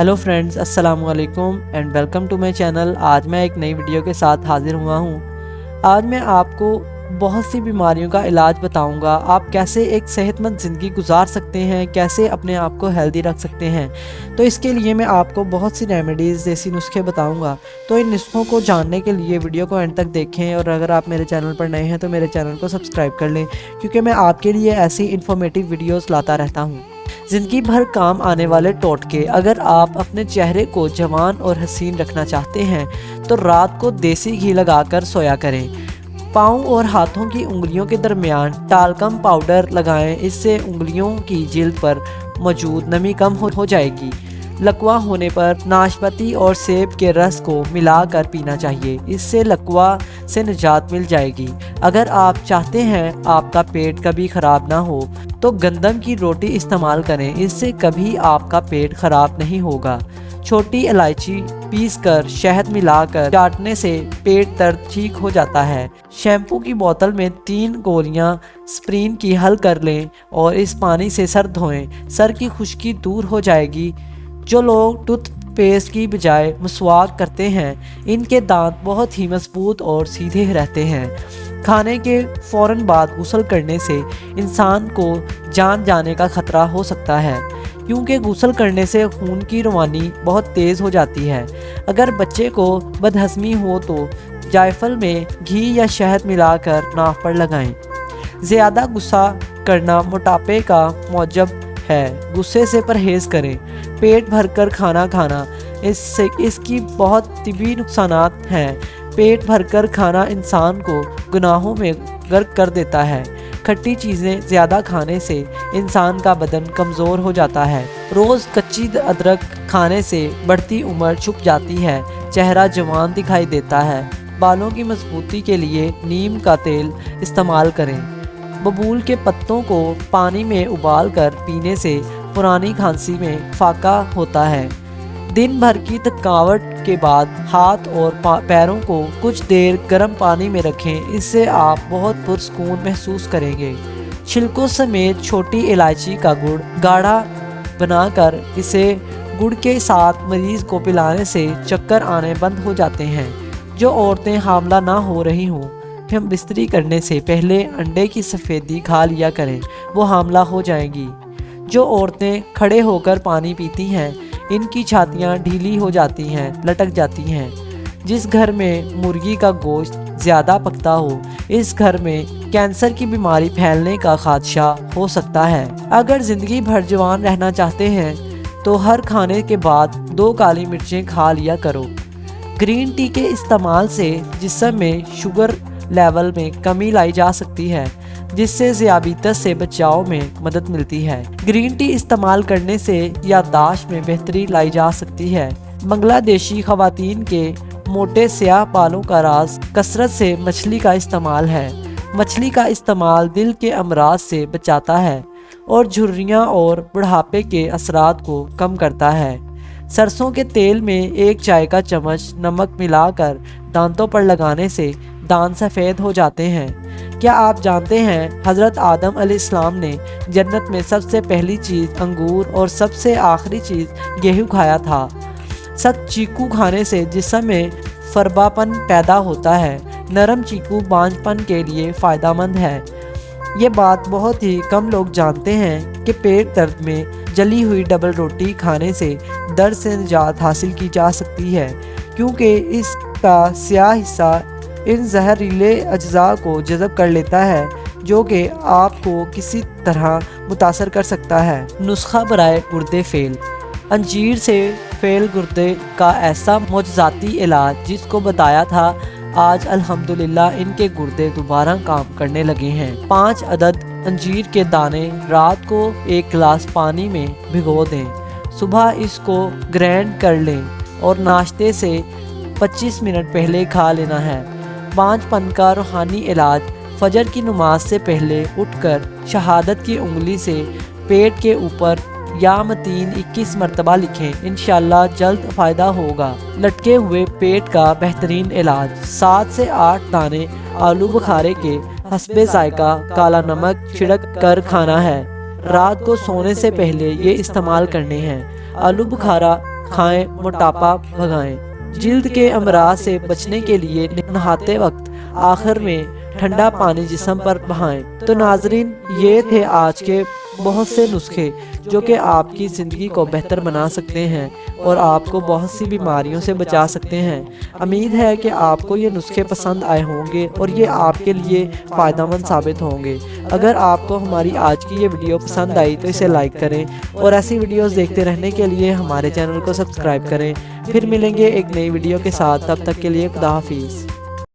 Hello friends, अस्सलाम वालेकुम and welcome to my channel. आज मैं एक नई वीडियो के साथ हाजिर हुआ हूँ। आज मैं आपको बहुत सी बीमारियों का इलाज बताऊंगा। आप कैसे एक सेहतमंद ज़िंदगी गुजार सकते हैं, कैसे अपने आप को हेल्दी रख सकते हैं। तो इसके लिए मैं आपको बहुत सी रेमेडीज़, देसी नुस्खे बताऊंगा। तो इन नुस्खों को जानने के लिए वीडियो को एंड तक देखें, और अगर आप मेरे चैनल पर नए हैं तो मेरे चैनल को सब्सक्राइब कर लें, क्योंकि मैं आपके लिए ऐसी इन्फॉर्मेटिव वीडियोज़ लाता रहता हूँ। ज़िंदगी भर काम आने वाले टोटके। अगर आप अपने चेहरे को जवान और हसीन रखना चाहते हैं तो रात को देसी घी लगाकर सोया करें। पाँव और हाथों की उंगलियों के दरमियान टाल्कम पाउडर लगाएं, इससे उंगलियों की जिल्द पर मौजूद नमी कम हो जाएगी। लकवा होने पर नाशपाती और सेब के रस को मिलाकर पीना चाहिए, इससे लकवा से निजात मिल जाएगी। अगर आप चाहते हैं आपका पेट कभी ख़राब ना हो तो गंदम की रोटी इस्तेमाल करें, इससे कभी आपका पेट ख़राब नहीं होगा। छोटी इलायची पीसकर शहद मिलाकर चाटने से पेट दर्द ठीक हो जाता है। शैम्पू की बोतल में 3 गोलियां स्प्रीन की हल कर लें और इस पानी से सर धोएं, सर की खुश्की दूर हो जाएगी। जो लोग टूथपेस्ट की बजाय मसवाक करते हैं, इनके दांत बहुत ही मजबूत और सीधे रहते हैं। खाने के फ़ौरन बाद गुस्ल करने से इंसान को जान जाने का ख़तरा हो सकता है, क्योंकि गुस्ल करने से खून की रवानी बहुत तेज़ हो जाती है। अगर बच्चे को बदहज़मी हो तो जायफल में घी या शहद मिलाकर नाक पर लगाएं। ज़्यादा गुस्सा करना मोटापे का मौजब है, गुस्से से परहेज़ करें। पेट भरकर खाना खाना, इससे इसकी बहुत तिबी नुकसानात हैं। पेट भरकर खाना इंसान को गुनाहों में गर्क कर देता है। खट्टी चीज़ें ज़्यादा खाने से इंसान का बदन कमज़ोर हो जाता है। रोज़ कच्ची अदरक खाने से बढ़ती उम्र छुप जाती है, चेहरा जवान दिखाई देता है। बालों की मजबूती के लिए नीम का तेल इस्तेमाल करें। बबूल के पत्तों को पानी में उबाल कर पीने से पुरानी खांसी में फाका होता है। दिन भर की थकावट के बाद हाथ और पैरों को कुछ देर गर्म पानी में रखें, इससे आप बहुत पुरस्कून महसूस करेंगे। छिलकों समेत छोटी इलायची का गुड़ गाढ़ा बनाकर इसे गुड़ के साथ मरीज़ को पिलाने से चक्कर आने बंद हो जाते हैं। जो औरतें हामला ना हो रही हों, हम बिस्तरी करने से पहले अंडे की सफ़ेदी खा लिया करें, वो हामला हो जाएंगी। जो औरतें खड़े होकर पानी पीती हैं, इनकी छातियाँ ढीली हो जाती हैं, लटक जाती हैं। जिस घर में मुर्गी का गोश्त ज़्यादा पकता हो, इस घर में कैंसर की बीमारी फैलने का ख़दशा हो सकता है। अगर ज़िंदगी भर जवान रहना चाहते हैं तो हर खाने के बाद 2 काली मिर्चें खा लिया करो। ग्रीन टी के इस्तेमाल से जिस्म में शुगर लेवल में कमी लाई जा सकती है, जिससे ज़ियाबीतस से बचाव में मदद मिलती है। ग्रीन टी इस्तेमाल करने से याददाश्त में बेहतरी लाई जा सकती है। बांग्लादेशी ख़वातीन के मोटे स्याह बालों का राज कसरत से मछली का इस्तेमाल है। मछली का इस्तेमाल दिल के अमराज से बचाता है और झुर्रियाँ और बुढ़ापे के असरात को कम करता है। सरसों के तेल में 1 चाय का चम्मच नमक मिलाकर दांतों पर लगाने से दांत सफ़ेद हो जाते हैं। क्या आप जानते हैं हज़रत आदम अलैहिस्सलाम ने जन्नत में सबसे पहली चीज़ अंगूर और सबसे आखिरी चीज़ गेहूँ खाया था। सख्त चीकू खाने से जिस्म में फरबापन पैदा होता है। नरम चीकू बांझपन के लिए फ़ायदेमंद है। ये बात बहुत ही कम लोग जानते हैं कि पेट दर्द में जली हुई डबल रोटी खाने से दर्द से निजात हासिल की जा सकती है, क्योंकि इसका स्याह हिस्सा इन जहरीले अज्जा को जज़ब कर लेता है, जो कि आपको किसी तरह मुतासर कर सकता है। नुस्खा बराए गुर्दे फेल। अंजीर से फेल गुर्दे का ऐसा मोजज़ाती इलाज जिसको बताया था, आज अल्हम्दुलिल्लाह इनके गुर्दे दोबारा काम करने लगे हैं। 5 अदद अंजीर के दाने रात को 1 गिलास पानी में भिगो दें। सुबह इसको ग्राइंड कर लें और नाश्ते से 25 मिनट पहले खा लेना है। बांझपन का रूहानी इलाज। फजर की नमाज से पहले उठकर शहादत की उंगली से पेट के ऊपर या मतीन 21 मरतबा लिखें, इंशाल्लाह जल्द फ़ायदा होगा। लटके हुए पेट का बेहतरीन इलाज। 7 से 8 दाने आलू बुखारे के हस्बे जायका काला नमक छिड़क कर खाना है। रात को सोने से पहले ये इस्तेमाल करने हैं। आलू बुखारा کھائیں، موٹاپا بھگائیں۔ جلد کے امراض سے بچنے کے لیے نہاتے وقت آخر میں ٹھنڈا پانی جسم پر بہائیں۔ تو ناظرین، یہ تھے آج کے بہت سے نسخے جو کہ آپ کی زندگی کو بہتر بنا سکتے ہیں اور آپ کو بہت سی بیماریوں سے بچا سکتے ہیں۔ امید ہے کہ آپ کو یہ نسخے پسند آئے ہوں گے اور یہ آپ کے لیے فائدہ مند ثابت ہوں گے۔ اگر آپ کو ہماری آج کی یہ ویڈیو پسند آئی تو اسے لائک کریں اور ایسی ویڈیوز دیکھتے رہنے کے لیے ہمارے چینل کو سبسکرائب کریں۔ پھر ملیں گے ایک نئی ویڈیو کے ساتھ، تب تک کے لیے خدا حافظ۔